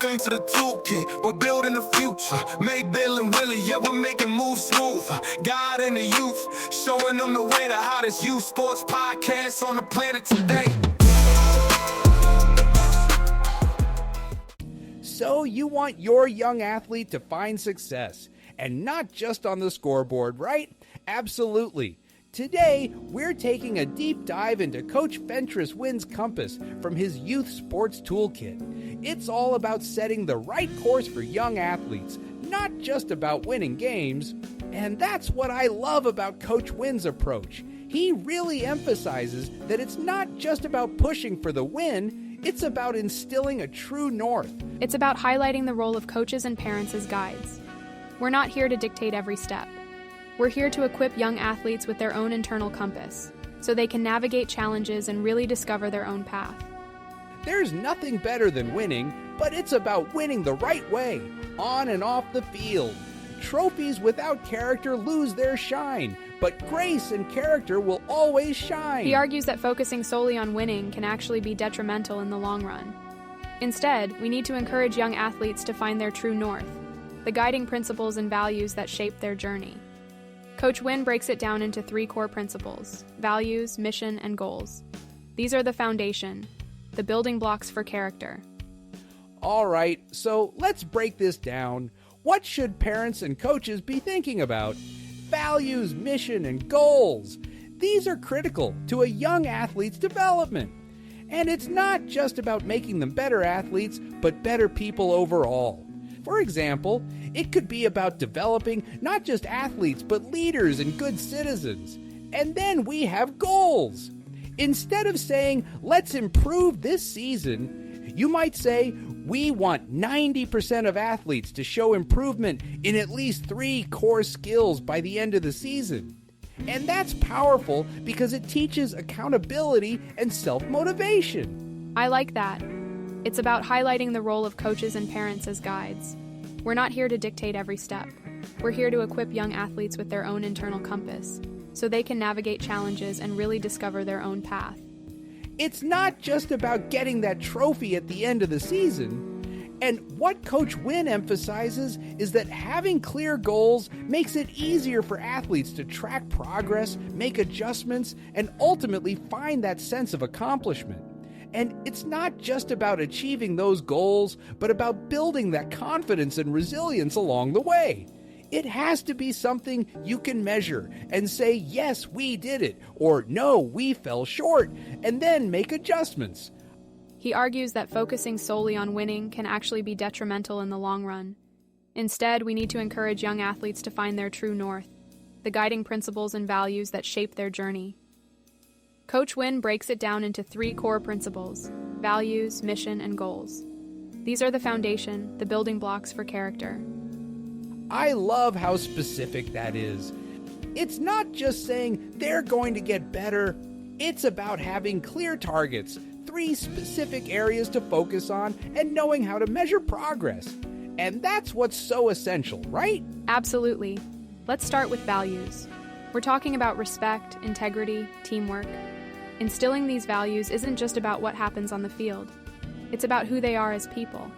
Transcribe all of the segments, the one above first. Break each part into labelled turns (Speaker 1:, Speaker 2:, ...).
Speaker 1: Welcome to the toolkit, we're building the future. Make Bill and Willie, yeah, we're making moves smooth. God and the youth, showing them the way to hottest Youth Sports Podcast on the planet today.
Speaker 2: So you want your young athlete to find success, and not just on the scoreboard, right? Absolutely. Today, we're taking a deep dive into Coach Fentress Wynn's compass from his Youth Sports Toolkit. It's all about setting the right course for young athletes, not just about winning games. And that's what I love about Coach Wynn's approach. He really emphasizes that it's not just about pushing for the win, it's about instilling a true north.
Speaker 3: It's about highlighting the role of coaches and parents as guides. We're not here to dictate every step. We're here to equip young athletes with their own internal compass, so they can navigate challenges and really discover their own path.
Speaker 2: There's nothing better than winning, but it's about winning the right way, on and off the field. Trophies without character lose their shine, but grace and character will always shine.
Speaker 3: He argues that focusing solely on winning can actually be detrimental in the long run. Instead, we need to encourage young athletes to find their true north, the guiding principles and values that shape their journey. Coach Wynn breaks it down into 3 core principles: values, mission, and goals. These are the foundation, the building blocks for character.
Speaker 2: All right, so let's break this down. What should parents and coaches be thinking about? Values, mission, and goals. These are critical to a young athlete's development. And it's not just about making them better athletes, but better people overall. For example, it could be about developing not just athletes, but leaders and good citizens. And then we have goals. Instead of saying, let's improve this season, you might say, we want 90% of athletes to show improvement in at least 3 core skills by the end of the season. And that's powerful because it teaches accountability and self-motivation.
Speaker 3: I like that. It's about highlighting the role of coaches and parents as guides. We're not here to dictate every step. We're here to equip young athletes with their own internal compass, so they can navigate challenges and really discover their own path.
Speaker 2: It's not just about getting that trophy at the end of the season. And what Coach Wynn emphasizes is that having clear goals makes it easier for athletes to track progress, make adjustments, and ultimately find that sense of accomplishment. And it's not just about achieving those goals, but about building that confidence and resilience along the way. It has to be something you can measure and say, yes, we did it, or no, we fell short, and then make adjustments.
Speaker 3: He argues that focusing solely on winning can actually be detrimental in the long run. Instead, we need to encourage young athletes to find their true north, the guiding principles and values that shape their journey. Coach Wynn breaks it down into 3 core principles: values, mission, and goals. These are the foundation, the building blocks for character.
Speaker 2: I love how specific that is. It's not just saying they're going to get better. It's about having clear targets, 3 specific areas to focus on, and knowing how to measure progress. And that's what's so essential, right?
Speaker 3: Absolutely. Let's start with values. We're talking about respect, integrity, teamwork. Instilling these values isn't just about what happens on the field. It's about who they are as people.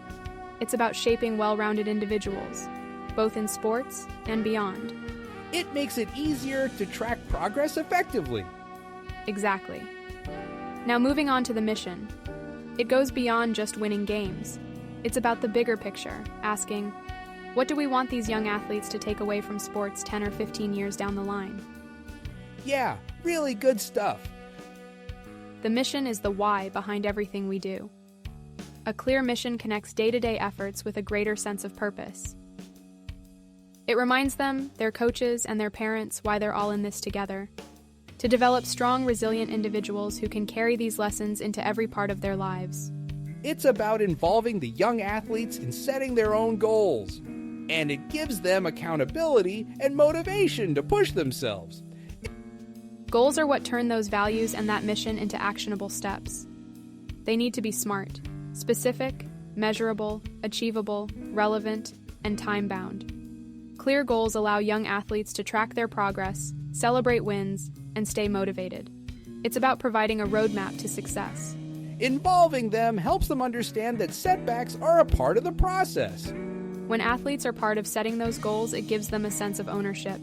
Speaker 3: It's about shaping well-rounded individuals, both in sports and beyond.
Speaker 2: It makes it easier to track progress effectively.
Speaker 3: Exactly. Now moving on to the mission. It goes beyond just winning games. It's about the bigger picture, asking, what do we want these young athletes to take away from sports 10 or 15 years down the line?
Speaker 2: Yeah, really good stuff.
Speaker 3: The mission is the why behind everything we do. A clear mission connects day-to-day efforts with a greater sense of purpose. It reminds them, their coaches, and their parents why they're all in this together. To develop strong, resilient individuals who can carry these lessons into every part of their lives.
Speaker 2: It's about involving the young athletes in setting their own goals. And it gives them accountability and motivation to push themselves.
Speaker 3: Goals are what turn those values and that mission into actionable steps. They need to be smart, specific, measurable, achievable, relevant, and time-bound. Clear goals allow young athletes to track their progress, celebrate wins, and stay motivated. It's about providing a roadmap to success.
Speaker 2: Involving them helps them understand that setbacks are a part of the process.
Speaker 3: When athletes are part of setting those goals, it gives them a sense of ownership.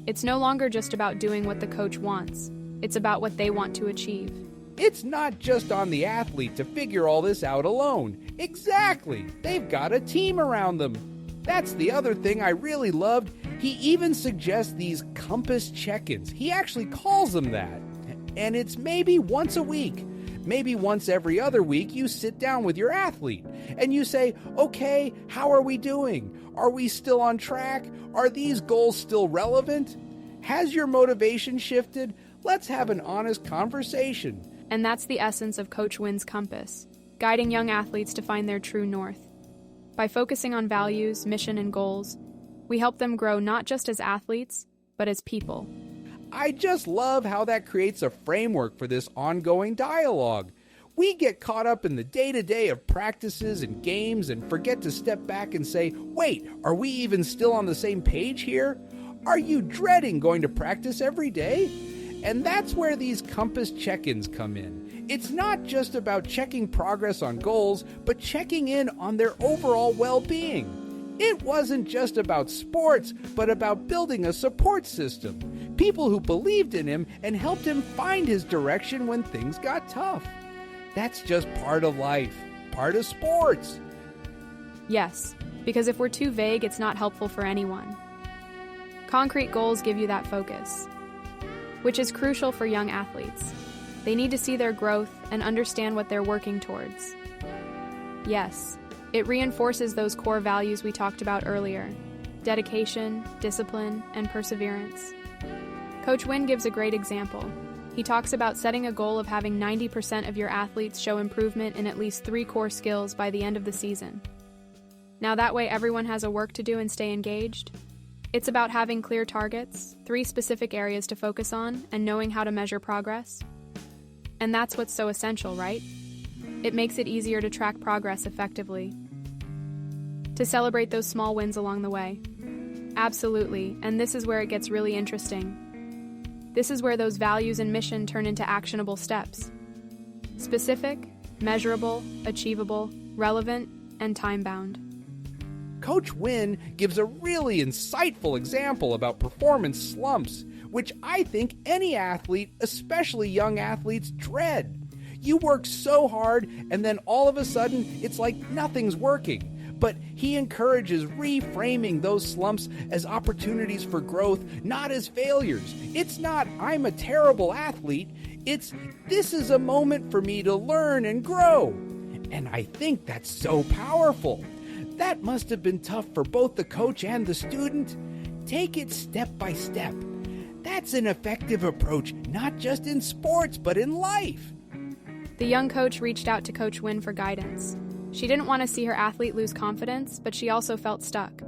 Speaker 3: It's no longer just about doing what the coach wants. It's about what they want to achieve.
Speaker 2: It's not just on the athlete to figure all this out alone. Exactly. They've got a team around them. That's the other thing I really loved. He even suggests these compass check-ins. He actually calls them that. And it's maybe once a week. Maybe once every other week you sit down with your athlete and you say, okay, how are we doing? Are we still on track? Are these goals still relevant? Has your motivation shifted? Let's have an honest conversation.
Speaker 3: And that's the essence of Coach Wynn's compass, guiding young athletes to find their true north. By focusing on values, mission, and goals, we help them grow not just as athletes, but as people.
Speaker 2: I just love how that creates a framework for this ongoing dialogue. We get caught up in the day-to-day of practices and games and forget to step back and say, wait, are we even still on the same page here? Are you dreading going to practice every day? And that's where these compass check-ins come in. It's not just about checking progress on goals, but checking in on their overall well-being. It wasn't just about sports, but about building a support system. People who believed in him and helped him find his direction when things got tough. That's just part of life, part of sports.
Speaker 3: Yes, because if we're too vague, it's not helpful for anyone. Concrete goals give you that focus, which is crucial for young athletes. They need to see their growth and understand what they're working towards. Yes, it reinforces those core values we talked about earlier: dedication, discipline, and perseverance. Coach Wynn gives a great example. He talks about setting a goal of having 90% of your athletes show improvement in at least 3 core skills by the end of the season. Now that way everyone has a work to do and stay engaged. It's about having clear targets, 3 specific areas to focus on, and knowing how to measure progress. And that's what's so essential, right? It makes it easier to track progress effectively. To celebrate those small wins along the way. Absolutely, and this is where it gets really interesting. This is where those values and mission turn into actionable steps. Specific, measurable, achievable, relevant, and time-bound.
Speaker 2: Coach Wynn gives a really insightful example about performance slumps, which I think any athlete, especially young athletes, dread. You work so hard, and then all of a sudden, it's like nothing's working. But he encourages reframing those slumps as opportunities for growth, not as failures. It's not, I'm a terrible athlete. It's, this is a moment for me to learn and grow. And I think that's so powerful. That must have been tough for both the coach and the student. Take it step by step. That's an effective approach, not just in sports, but in life.
Speaker 3: The young coach reached out to Coach Wynn for guidance. She didn't want to see her athlete lose confidence, but she also felt stuck.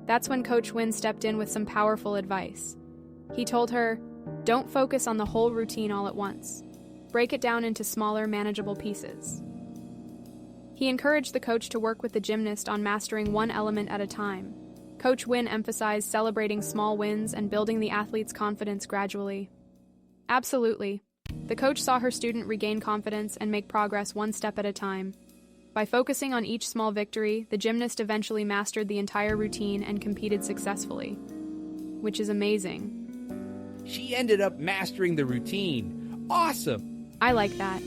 Speaker 3: That's when Coach Wynn stepped in with some powerful advice. He told her, don't focus on the whole routine all at once. Break it down into smaller, manageable pieces. He encouraged the coach to work with the gymnast on mastering one element at a time. Coach Wynn emphasized celebrating small wins and building the athlete's confidence gradually. Absolutely. The coach saw her student regain confidence and make progress one step at a time. By focusing on each small victory, the gymnast eventually mastered the entire routine and competed successfully, which is amazing.
Speaker 2: She ended up mastering the routine. Awesome!
Speaker 3: I like that.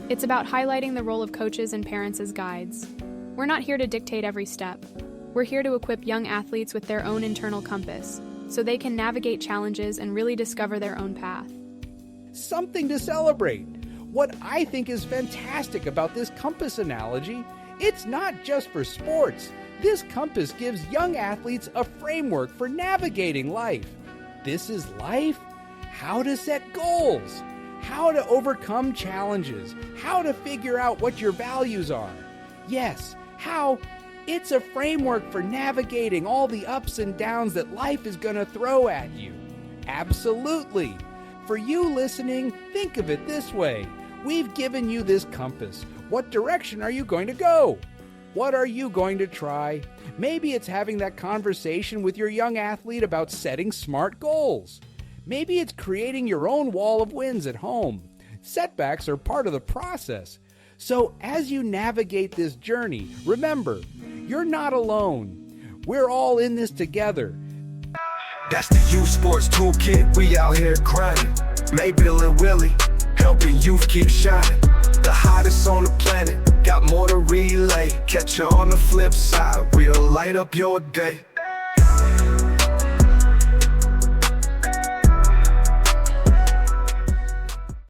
Speaker 3: It's about highlighting the role of coaches and parents as guides. We're not here to dictate every step. We're here to equip young athletes with their own internal compass, so they can navigate challenges and really discover their own path.
Speaker 2: Something to celebrate. What I think is fantastic about this compass analogy, it's not just for sports. This compass gives young athletes a framework for navigating life. This is life. How to set goals. How to overcome challenges. How to figure out what your values are. Yes, how. It's a framework for navigating all the ups and downs that life is going to throw at you. Absolutely. For you listening, think of it this way. We've given you this compass. What direction are you going to go? What are you going to try? Maybe it's having that conversation with your young athlete about setting smart goals. Maybe it's creating your own wall of wins at home. Setbacks are part of the process. So as you navigate this journey, remember, you're not alone. We're all in this together.
Speaker 1: That's the Youth Sports Toolkit, we out here grinding. May, Bill, and Willie, helping youth keep shining. The hottest on the planet, got more to relay. Catch you on the flip side, we'll light up your day.